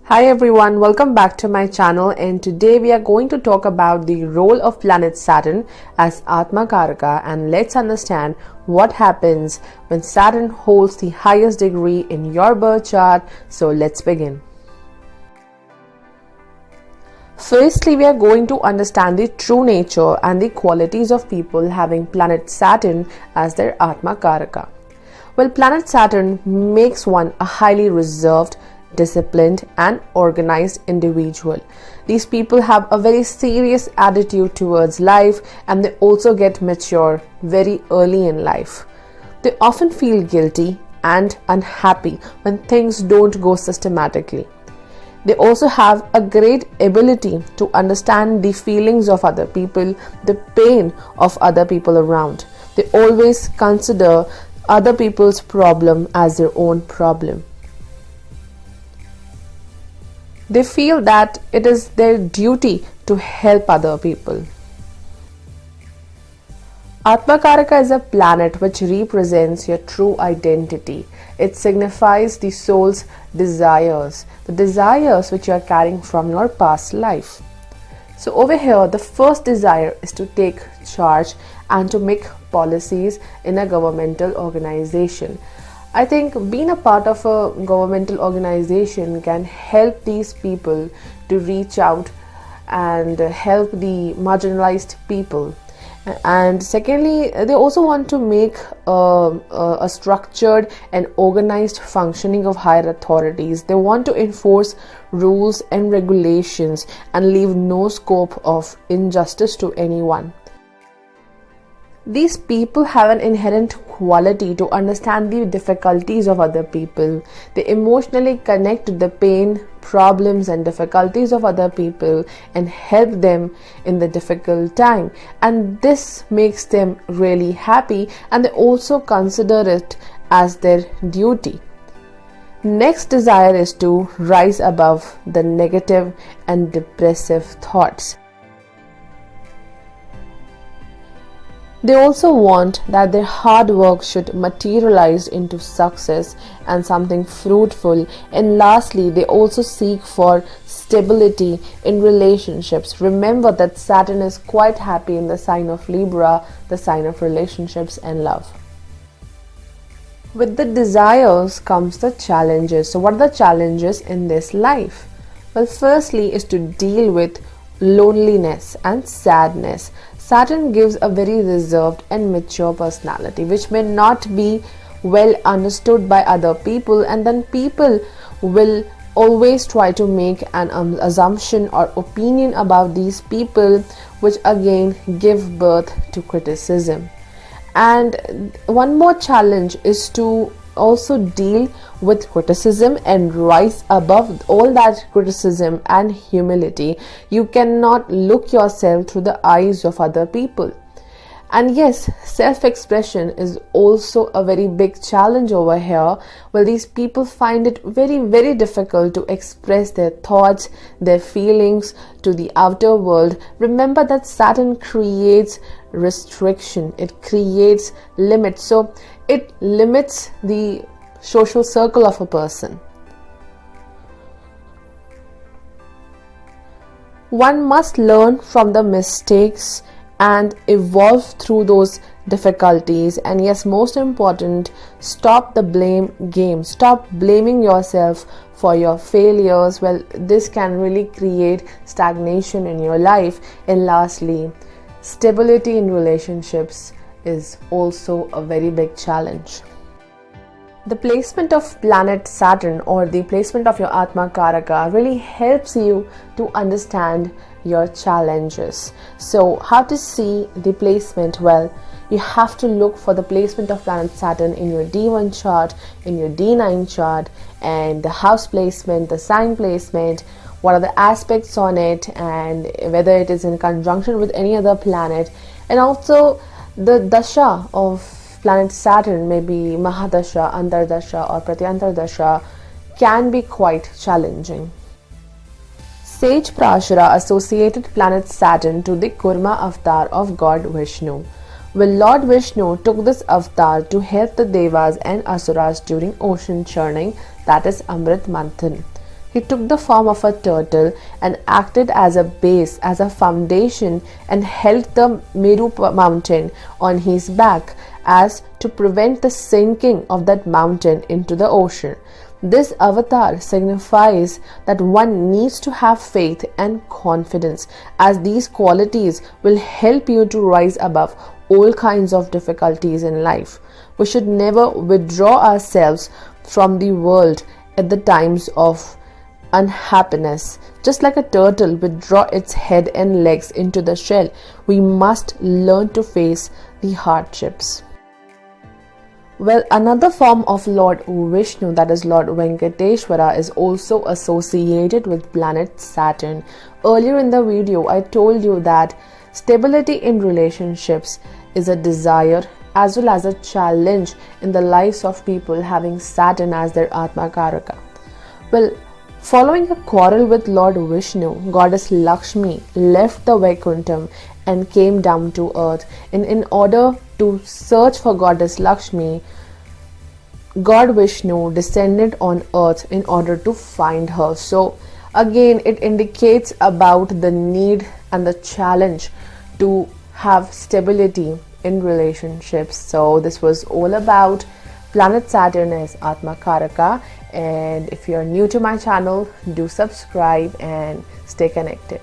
Hi everyone, welcome back to my channel, and today we are going to talk about the role of planet Saturn as Atmakaraka, and let's understand what happens when Saturn holds the highest degree in your birth chart. So let's begin. Firstly, we are going to understand the true nature and the qualities of people having planet Saturn as their Atmakaraka. Well, planet Saturn makes one a highly reserved, disciplined and organized individual. These people have a very serious attitude towards life, and they also get mature very early in life. They often feel guilty and unhappy when things don't go systematically. They also have a great ability to understand the feelings of other people, the pain of other people around. They always consider other people's problem as their own problem. They feel that it is their duty to help other people. Atmakaraka is a planet which represents your true identity. It signifies the soul's desires, the desires which you are carrying from your past life. So over here, the first desire is to take charge and to make policies in a governmental organization. I think being a part of a governmental organization can help these people to reach out and help the marginalized people. And secondly, they also want to make a structured and organized functioning of higher authorities. They want to enforce rules and regulations and leave no scope of injustice to anyone. These people have an inherent quality to understand the difficulties of other people. They emotionally connect to the pain, problems and difficulties of other people and help them in the difficult time. And this makes them really happy, and they also consider it as their duty. Next desire is to rise above the negative and depressive thoughts. They also want that their hard work should materialize into success and something fruitful. And lastly, they also seek for stability in relationships. Remember that Saturn is quite happy in the sign of Libra, the sign of relationships and love. With the desires comes the challenges. So what are the challenges in this life? Well, firstly is to deal with loneliness and sadness. Saturn gives a very reserved and mature personality which may not be well understood by other people, and then people will always try to make an assumption or opinion about these people, which again give birth to criticism. And one more challenge is to also deal with criticism and rise above all that criticism and humility. You cannot look yourself through the eyes of other people. And yes, self-expression is also a very big challenge over here. Well, these people find it very, very difficult to express their thoughts, their feelings to the outer world. Remember that Saturn creates restriction, it creates limits. So it limits the social circle of a person. One must learn from the mistakes and evolve through those difficulties. And yes, most important, stop the blame game. Stop blaming yourself for your failures. Well, this can really create stagnation in your life. And lastly, stability in relationships is also a very big challenge. The placement of planet Saturn or the placement of your Atmakaraka really helps you to understand your challenges. So how to see the placement? Well, you have to look for the placement of planet Saturn in your D1 chart, in your D9 chart, and the house placement, the sign placement, what are the aspects on it, and whether it is in conjunction with any other planet. And also the dasha of planet Saturn, maybe Mahadasha, Antardasha or Pratyantardasha, can be quite challenging. Sage Prashara associated planet Saturn to the Kurma avatar of God Vishnu. Well, Lord Vishnu took this avatar to help the Devas and Asuras during ocean churning, that is Amrit Manthan. He took the form of a turtle and acted as a base, as a foundation, and held the Meru mountain on his back as to prevent the sinking of that mountain into the ocean. This avatar signifies that one needs to have faith and confidence, as these qualities will help you to rise above all kinds of difficulties in life. We should never withdraw ourselves from the world at the times of unhappiness. Just like a turtle withdraw its head and legs into the shell, we must learn to face the hardships. Well, another form of Lord Vishnu, that is Lord Venkateshwara, is also associated with planet Saturn. Earlier in the video, I told you that stability in relationships is a desire as well as a challenge in the lives of people having Saturn as their Atmakaraka. Well, following a quarrel with Lord Vishnu, Goddess Lakshmi left the Vaikuntham and came down to earth. And in order to search for Goddess Lakshmi, God Vishnu descended on earth in order to find her. So again, it indicates about the need and the challenge to have stability in relationships. So this was all about planet Saturn as Atmakaraka. And if you're new to my channel, do subscribe and stay connected.